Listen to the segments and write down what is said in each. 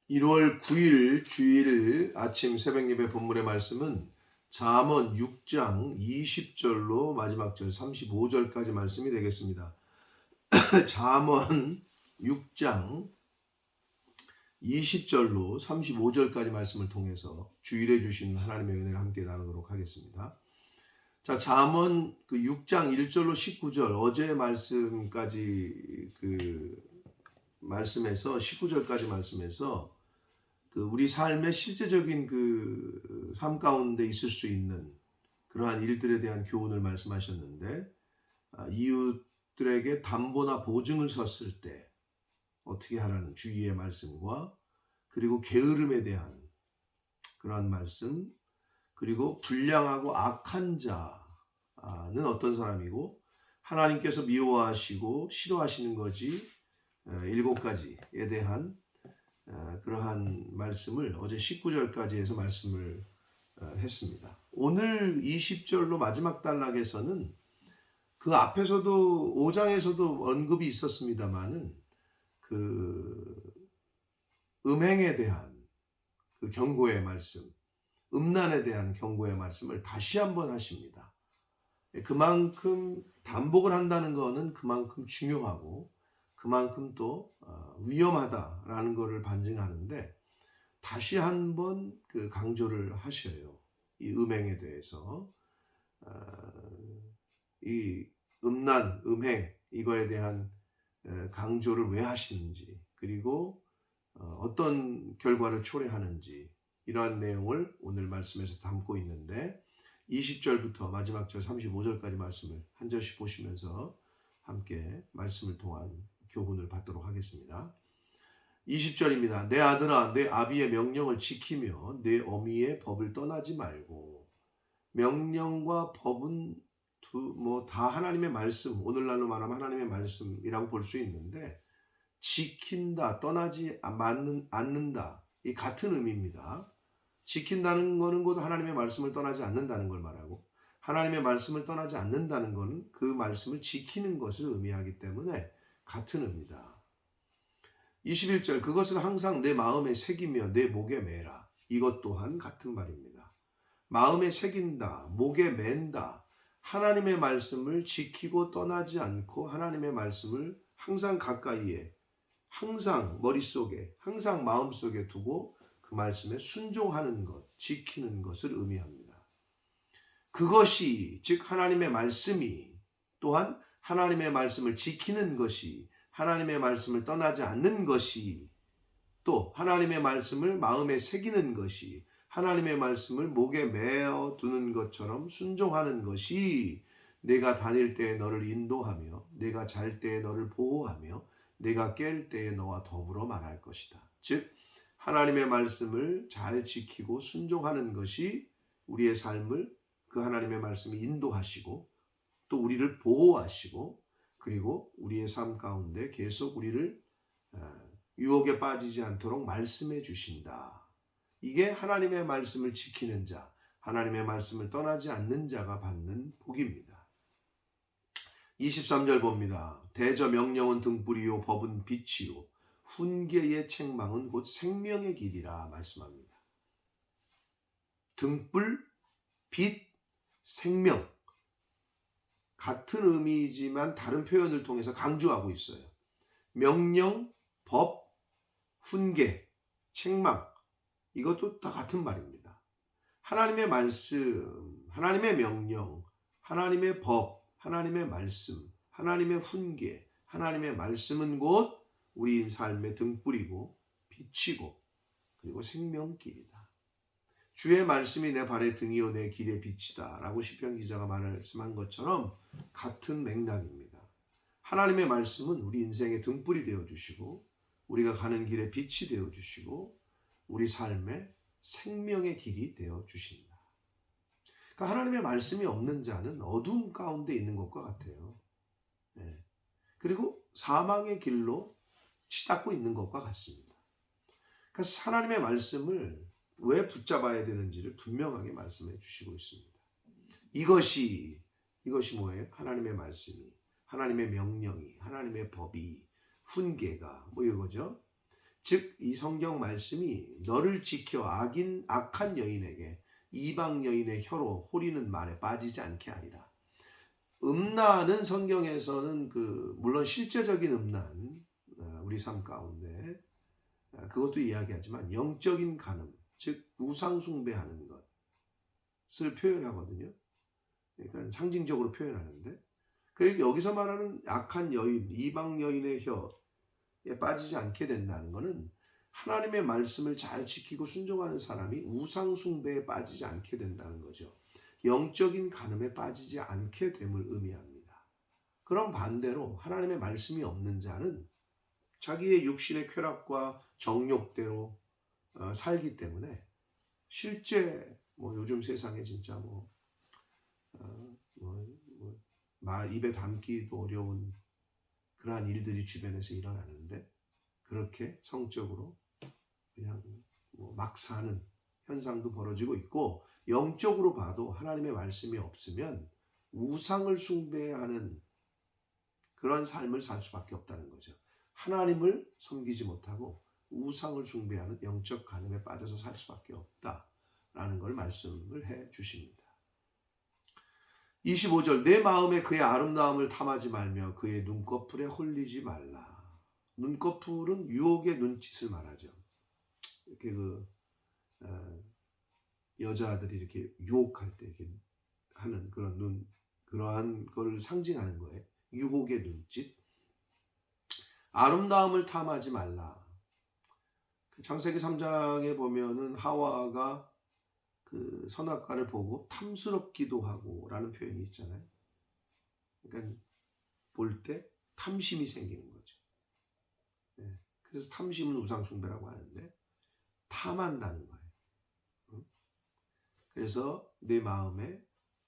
1월 9일 주일 아침 새벽 예배 본문의 말씀은 잠언 6장 20절로 마지막 절 35절까지 말씀이 되겠습니다. 잠언 6장 20절로 35절까지 말씀을 통해서 주일에 주신 하나님의 은혜를 함께 나누도록 하겠습니다. 자, 잠언 6장 1절로 19절 어제 말씀까지 말씀에서 19절까지 말씀에서 우리 삶의 실제적인 삶 가운데 있을 수 있는 그러한 일들에 대한 교훈을 말씀하셨는데, 이웃들에게 담보나 보증을 섰을 때 어떻게 하라는 주의의 말씀과, 그리고 게으름에 대한 그러한 말씀, 그리고 불량하고 악한 자는 어떤 사람이고 하나님께서 미워하시고 싫어하시는 것이 7가지에 대한 그러한 말씀을 어제 19절까지 해서 말씀을 했습니다. 오늘 20절로 마지막 단락에서는 그 앞에서도 5장에서도 언급이 있었습니다만은 음행에 대한 경고의 말씀, 음란에 대한 경고의 말씀을 다시 한번 하십니다. 그만큼 반복을 한다는 것은 그만큼 중요하고 그만큼 또 위험하다라는 것을 반증하는데, 다시 한번 강조를 하셔요. 이 음행에 대해서 이 음란, 음행 이거에 대한 강조를 왜 하시는지, 그리고 어떤 결과를 초래하는지, 이러한 내용을 오늘 말씀에서 담고 있는데, 20절부터 마지막 절 35절까지 말씀을 한 절씩 보시면서 함께 말씀을 통한 교훈을 받도록 하겠습니다. 20절입니다. 내 아들아, 내 아비의 명령을 지키며 내 어미의 법을 떠나지 말고. 명령과 법은 다 하나님의 말씀, 오늘날로 말하면 하나님의 말씀이라고 볼 수 있는데, 지킨다, 떠나지 않는다, 이 같은 의미입니다. 지킨다는 것은 곧 하나님의 말씀을 떠나지 않는다는 걸 말하고, 하나님의 말씀을 떠나지 않는다는 것은 그 말씀을 지키는 것을 의미하기 때문에 같은 의미다. 21절, 그것을 항상 내 마음에 새기며 내 목에 매라. 이것 또한 같은 말입니다. 마음에 새긴다, 목에 맨다. 하나님의 말씀을 지키고 떠나지 않고 하나님의 말씀을 항상 가까이에, 항상 머릿속에, 항상 마음속에 두고 그 말씀에 순종하는 것, 지키는 것을 의미합니다. 그것이, 즉 하나님의 말씀이, 또한 하나님의 말씀을 지키는 것이, 하나님의 말씀을 떠나지 않는 것이, 또 하나님의 말씀을 마음에 새기는 것이, 하나님의 말씀을 목에 메어 두는 것처럼 순종하는 것이 내가 다닐 때에 너를 인도하며 내가 잘 때에 너를 보호하며 내가 깰 때에 너와 더불어 말할 것이다. 즉 하나님의 말씀을 잘 지키고 순종하는 것이 우리의 삶을, 그 하나님의 말씀이 인도하시고 또 우리를 보호하시고, 그리고 우리의 삶 가운데 계속 우리를 유혹에 빠지지 않도록 말씀해 주신다. 이게 하나님의 말씀을 지키는 자, 하나님의 말씀을 떠나지 않는 자가 받는 복입니다. 23절 봅니다. 대저 명령은 등불이요 법은 빛이요 훈계의 책망은 곧 생명의 길이라 말씀합니다. 등불, 빛, 생명, 같은 의미이지만 다른 표현을 통해서 강조하고 있어요. 명령, 법, 훈계, 책망, 이것도 다 같은 말입니다. 하나님의 말씀, 하나님의 명령, 하나님의 법, 하나님의 말씀, 하나님의 훈계, 하나님의 말씀은 곧 우리 삶의 등불이고 빛이고 그리고 생명길이다. 주의 말씀이 내 발의 등이요 내 길의 빛이다 라고 시편 기자가 말씀한 것처럼 같은 맥락입니다. 하나님의 말씀은 우리 인생의 등불이 되어주시고 우리가 가는 길의 빛이 되어주시고 우리 삶의 생명의 길이 되어주신다. 그러니까 하나님의 말씀이 없는 자는 어둠 가운데 있는 것과 같아요. 네. 그리고 사망의 길로 치닫고 있는 것과 같습니다. 그러니까 하나님의 말씀을 왜 붙잡아야 되는지를 분명하게 말씀해 주시고 있습니다. 이것이 뭐예요? 하나님의 말씀이, 하나님의 명령이, 하나님의 법이, 훈계가 이거죠. 즉 이 성경 말씀이 너를 지켜 악한 여인에게 이방 여인의 혀로 호리는 말에 빠지지 않게 하리라. 음란은 성경에서는 물론 실제적인 음란, 우리 삶 가운데 그것도 이야기하지만 영적인 간음, 즉 우상 숭배하는 것을 표현하거든요. 그러니까 상징적으로 표현하는데, 그리고 여기서 말하는 악한 여인, 이방 여인의 혀에 빠지지 않게 된다는 것은 하나님의 말씀을 잘 지키고 순종하는 사람이 우상 숭배에 빠지지 않게 된다는 거죠. 영적인 간음에 빠지지 않게 됨을 의미합니다. 그럼 반대로 하나님의 말씀이 없는 자는 자기의 육신의 쾌락과 정욕대로 살기 때문에 실제 요즘 세상에 진짜 입에 담기도 어려운 그러한 일들이 주변에서 일어나는데, 그렇게 성적으로 그냥 막 사는 현상도 벌어지고 있고, 영적으로 봐도 하나님의 말씀이 없으면 우상을 숭배하는 그런 삶을 살 수밖에 없다는 거죠. 하나님을 섬기지 못하고 우상을 숭배하는 영적 간음에 빠져서 살 수밖에 없다라는 걸 말씀을 해 주십니다. 25절, 내 마음에 그의 아름다움을 탐하지 말며 그의 눈꺼풀에 홀리지 말라. 눈꺼풀은 유혹의 눈짓을 말하죠. 이렇게 여자들이 이렇게 유혹할 때 이렇게 하는 그러한 걸 상징하는 거예요. 유혹의 눈짓. 아름다움을 탐하지 말라. 창세기 3장에 보면은 하와가 선악과를 보고 탐스럽기도 하고 라는 표현이 있잖아요. 그러니까 볼 때 탐심이 생기는 거죠. 네. 그래서 탐심은 우상숭배라고 하는데, 탐한다는 거예요. 그래서 내 마음에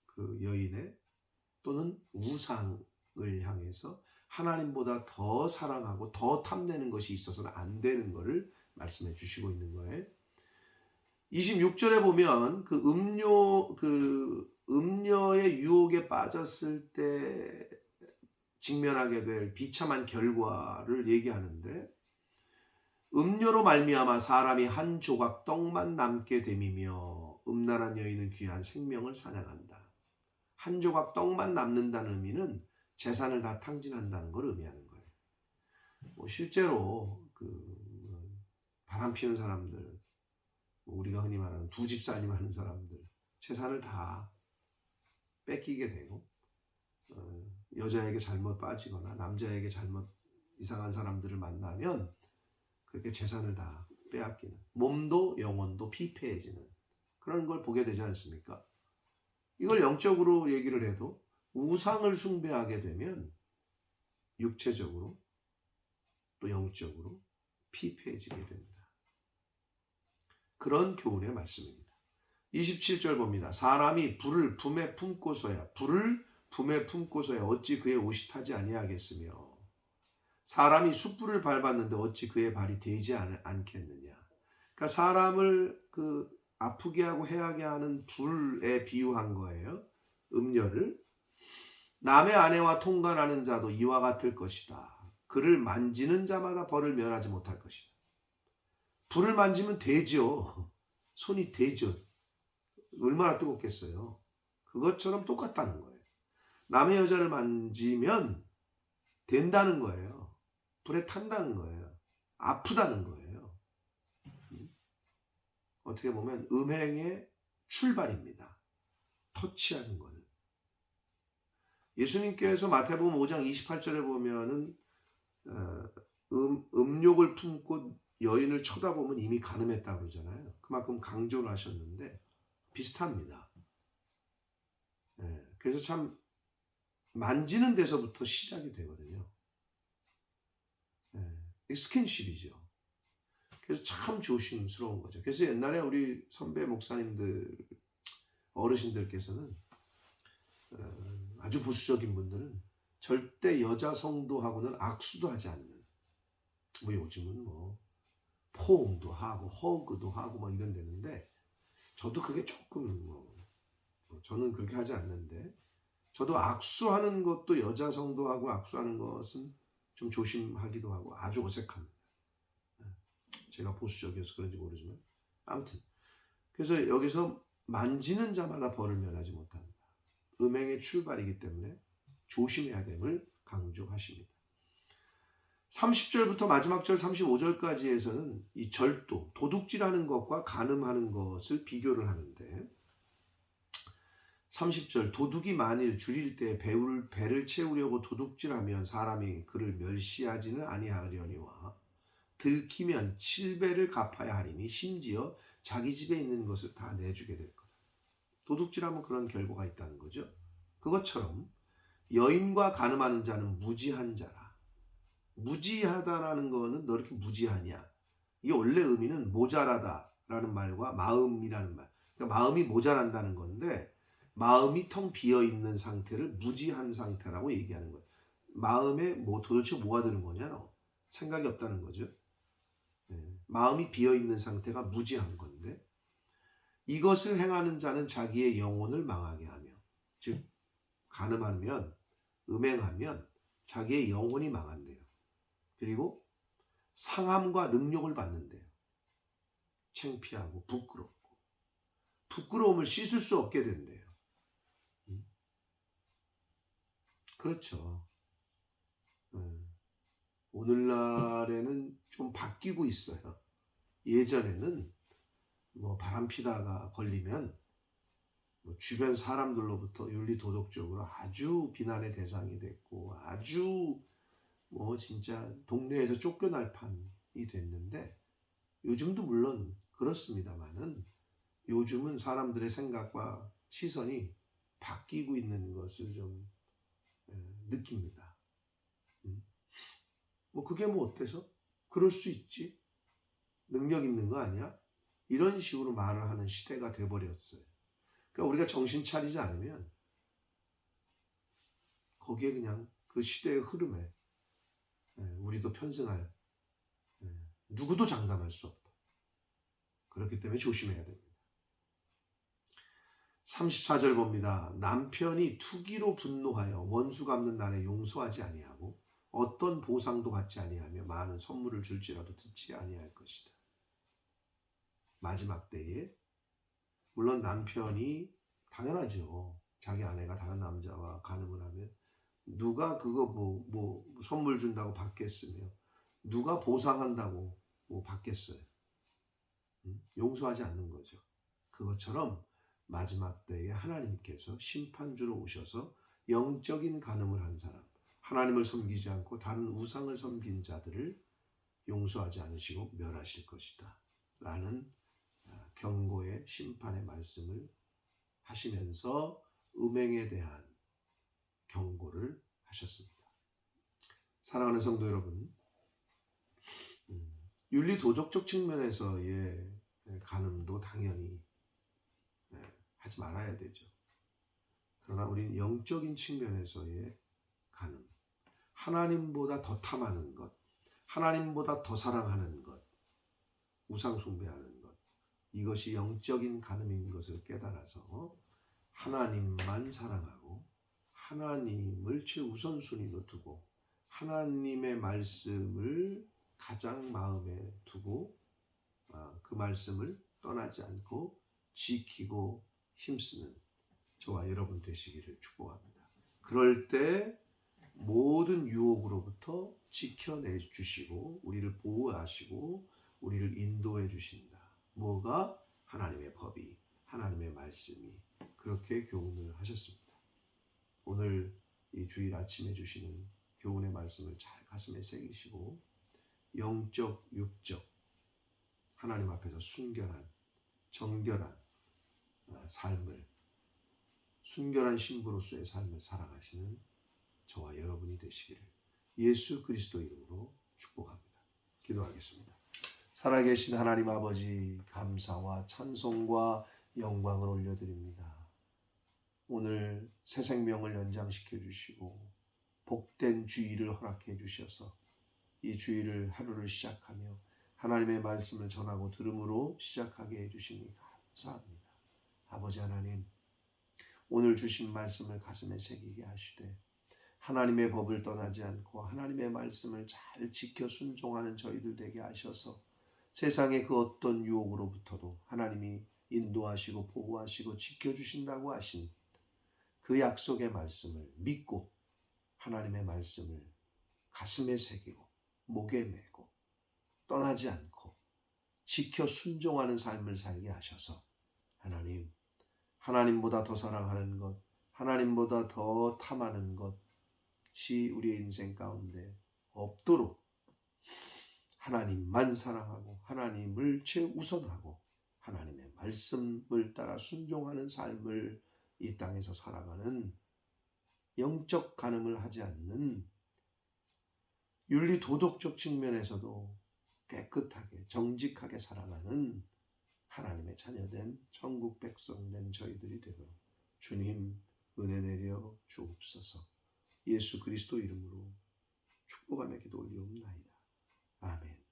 그 여인의 또는 우상을 향해서 하나님보다 더 사랑하고 더 탐내는 것이 있어서는 안 되는 것을 말씀해 주시고 있는 거예요. 26절에 보면 음료의 유혹에 빠졌을 때 직면하게 될 비참한 결과를 얘기하는데, 음료로 말미암아 사람이 한 조각 떡만 남게 됨이며 음란한 여인은 귀한 생명을 사냥한다. 한 조각 떡만 남는다는 의미는 재산을 다 탕진한다는 걸 의미하는 거예요. 실제로 바람 피우는 사람들, 우리가 흔히 말하는 두 집 살림하는 사람들, 재산을 다 뺏기게 되고, 여자에게 잘못 빠지거나 남자에게 잘못 이상한 사람들을 만나면 그렇게 재산을 다 빼앗기는, 몸도 영혼도 피폐해지는 그런 걸 보게 되지 않습니까? 이걸 영적으로 얘기를 해도 우상을 숭배하게 되면 육체적으로 또 영적으로 피폐해지게 됩니다. 그런 교훈의 말씀입니다. 27절 봅니다. 사람이 불을 품에 품고서야 어찌 그의 옷이 타지 아니하겠으며, 사람이 숯불을 밟았는데 어찌 그의 발이 데이지 않겠느냐. 그러니까 사람을 아프게 하고 해하게 하는 불에 비유한 거예요. 음료를. 남의 아내와 통관하는 자도 이와 같을 것이다. 그를 만지는 자마다 벌을 면하지 못할 것이다. 불을 만지면 되죠. 손이 되죠. 얼마나 뜨겁겠어요. 그것처럼 똑같다는 거예요. 남의 여자를 만지면 된다는 거예요. 불에 탄다는 거예요. 아프다는 거예요. 어떻게 보면 음행의 출발입니다. 터치하는 거는. 예수님께서 마태복음 5장 28절에 보면은 음욕을 품고 여인을 쳐다보면 이미 간음했다고 그러잖아요. 그만큼 강조를 하셨는데 비슷합니다. 그래서 참 만지는 데서부터 시작이 되거든요. 스킨십이죠. 그래서 참 조심스러운 거죠. 그래서 옛날에 우리 선배 목사님들, 어르신들께서는 아주 보수적인 분들은 절대 여자 성도하고는 악수도 하지 않는, 요즘은 포옹도 하고 허그도 하고 이런 데는데, 저도 그게 조금 저는 그렇게 하지 않는데, 저도 악수하는 것도 여자 성도하고 악수하는 것은 좀 조심하기도 하고 아주 어색합니다. 제가 보수적이어서 그런지 모르지만 아무튼 그래서 여기서 만지는 자마다 벌을 면하지 못한다. 음행의 출발이기 때문에 조심해야 됨을 강조하십니다. 30절부터 마지막 절 35절까지에서는 이 절도, 도둑질하는 것과 간음하는 것을 비교를 하는데 30절 도둑이 만일 줄일 때 배를 채우려고 도둑질하면 사람이 그를 멸시하지는 아니하려니와 들키면 7배를 갚아야 하리니 심지어 자기 집에 있는 것을 다 내주게 될 거다. 도둑질하면 그런 결과가 있다는 거죠. 그것처럼 여인과 간음하는 자는 무지한 자라. 무지하다라는 거는 너 이렇게 무지하냐. 이게 원래 의미는 모자라다라는 말과 마음이라는 말. 그러니까 마음이 모자란다는 건데 마음이 텅 비어 있는 상태를 무지한 상태라고 얘기하는 거예요. 마음에 도대체 뭐가 드는 거냐? 너 생각이 없다는 거죠. 마음이 비어 있는 상태가 무지한 건데 이것을 행하는 자는 자기의 영혼을 망하게 하며 즉 간음하면 음행하면 자기의 영혼이 망한대요. 그리고 상함과 능욕을 받는데요. 창피하고 부끄럽고 부끄러움을 씻을 수 없게 된대요. 그렇죠. 오늘날에는 좀 바뀌고 있어요. 예전에는 바람피다가 걸리면 주변 사람들로부터 윤리도덕적으로 아주 비난의 대상이 됐고 아주 진짜 동네에서 쫓겨날 판이 됐는데 요즘도 물론 그렇습니다만은 요즘은 사람들의 생각과 시선이 바뀌고 있는 것을 좀 느낍니다. 그게 어때서? 그럴 수 있지. 능력 있는 거 아니야? 이런 식으로 말을 하는 시대가 돼버렸어요. 그러니까 우리가 정신 차리지 않으면 거기에 그냥 그 시대의 흐름에 우리도 편승할 누구도 장담할 수 없다. 그렇기 때문에 조심해야 됩니다. 34절 봅니다. 남편이 투기로 분노하여 원수 갚는 날에 용서하지 아니하고 어떤 보상도 받지 아니하며 많은 선물을 줄지라도 듣지 아니할 것이다. 마지막 때에 물론 남편이 당연하죠. 자기 아내가 다른 남자와 간음을 하면 누가 그거 선물 준다고 받겠으며 누가 보상한다고 받겠어요. 용서하지 않는 거죠. 그것처럼 마지막 때에 하나님께서 심판주로 오셔서 영적인 간음을 한 사람, 하나님을 섬기지 않고 다른 우상을 섬긴 자들을 용서하지 않으시고 멸하실 것이다 라는 경고의 심판의 말씀을 하시면서 음행에 대한 경고를 하셨습니다. 사랑하는 성도 여러분, 윤리도덕적 측면에서의 간음도 당연히 하지 말아야 되죠. 그러나 우리는 영적인 측면에서의 간음, 하나님보다 더 탐하는 것, 하나님보다 더 사랑하는 것, 우상 숭배하는 것, 이것이 영적인 간음인 것을 깨달아서 하나님만 사랑하고 하나님을 최우선순위로 두고 하나님의 말씀을 가장 마음에 두고 그 말씀을 떠나지 않고 지키고 힘쓰는 저와 여러분 되시기를 축복합니다. 그럴 때 모든 유혹으로부터 지켜내 주시고 우리를 보호하시고 우리를 인도해 주신다. 뭐가? 하나님의 법이, 하나님의 말씀이 그렇게 교훈을 하셨습니다. 오늘 이 주일 아침에 주시는 교훈의 말씀을 잘 가슴에 새기시고 영적, 육적 하나님 앞에서 순결한, 정결한 삶을 순결한 신부로서의 삶을 살아가시는 저와 여러분이 되시기를 예수 그리스도 이름으로 축복합니다. 기도하겠습니다. 살아계신 하나님 아버지 감사와 찬송과 영광을 올려드립니다. 오늘 새 생명을 연장시켜 주시고 복된 주일을 허락해 주셔서 이 주일을 하루를 시작하며 하나님의 말씀을 전하고 들음으로 시작하게 해주시니 감사합니다. 아버지 하나님, 오늘 주신 말씀을 가슴에 새기게 하시되 하나님의 법을 떠나지 않고 하나님의 말씀을 잘 지켜 순종하는 저희들 되게 하셔서 세상의 그 어떤 유혹으로부터도 하나님이 인도하시고 보호하시고 지켜주신다고 하신 그 약속의 말씀을 믿고 하나님의 말씀을 가슴에 새기고 목에 메고 떠나지 않고 지켜 순종하는 삶을 살게 하셔서 하나님보다 더 사랑하는 것, 하나님보다 더 탐하는 것이 우리의 인생 가운데 없도록 하나님만 사랑하고 하나님을 최우선하고 하나님의 말씀을 따라 순종하는 삶을 이 땅에서 살아가는 영적 간음을 하지 않는 윤리 도덕적 측면에서도 깨끗하게 정직하게 살아가는 하나님의 자녀된 천국 백성된 저희들이 되도록 주님 은혜 내려 주옵소서. 예수 그리스도 이름으로 축복하며 기도 올리옵나이다. 아멘.